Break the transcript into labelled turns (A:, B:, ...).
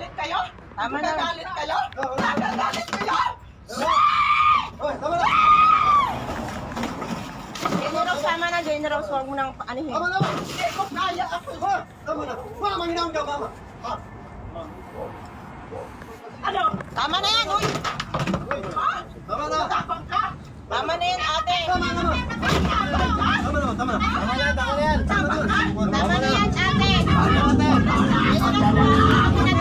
A: Magagalit kayo?
B: Tama na.
A: Magagalit kayo? Magagalit kayo?
C: Hoy, tama na!
B: General, tama na, General. Huwag mo nang anihin.
C: Tama na!
A: Hindi ko kaya ako.
C: Ha? Tama na! Mama, hinahon ka, mama! Ha?
A: Ano?
B: Tama na yan, uy.
A: Ha?
C: Tama na!
A: Tapang ka?
B: Tama na yan, ate.
C: Tama na! Tama na, tama na! Tama na yan, tama na yan!
A: Tapang ka?
B: Tama na yan, ate.
C: Tama na yan!
B: General,